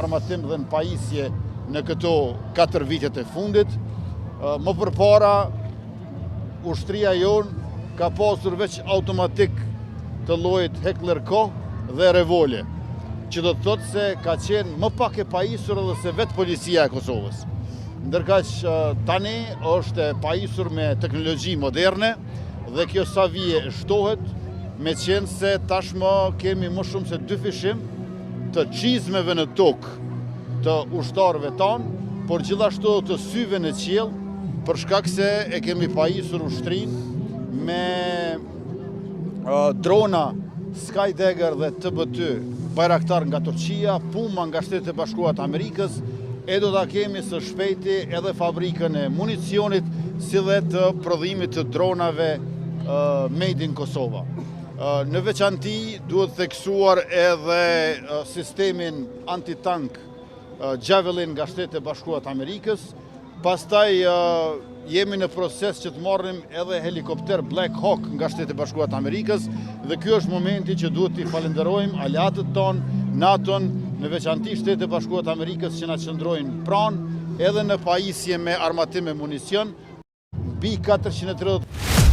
armatim dhe në pajisje në këto 4 vitet e fundit. Më përpara, ushtria jonë ka pasur veç automatik të llojit Heckler Koch dhe revolje, që do të thotë se ka qenë më pak e pajisur edhe se vetë policia e Kosovës. Ndërkaq tani është e pajisur me teknologji moderne dhe kjo sa vije shtohet, me qenë se tashmë kemi më shumë se 2 fishim të çizmeve në tokë të ushtarëve tanë, por gjithashtu të syve në qiell, për shkak se e kemi pajisur ushtrinë me drona Skydagger dhe TB2, Bayraktar nga Turqia, Puma nga Shtetet e Bashkuara të Amerikës, e do ta kemi së shpejti edhe fabrikën e municionit, si dhe të prodhimit të dronave made in Kosova. Në veçanti duhet theksuar edhe sistemin antitank Javelin nga Shtetet e Bashkuara të Amerikës. Pastaj jemi në proces që të marrim edhe helikopter Black Hawk nga Shtetet e Bashkuara të Amerikës dhe ky është momenti që duhet t'i falenderojmë aleatët tonë, NATO-n, në veçanti Shtetet e Bashkuara të Amerikës që na qëndrojnë pranë edhe në pajisje me armatim e municion, mbi 430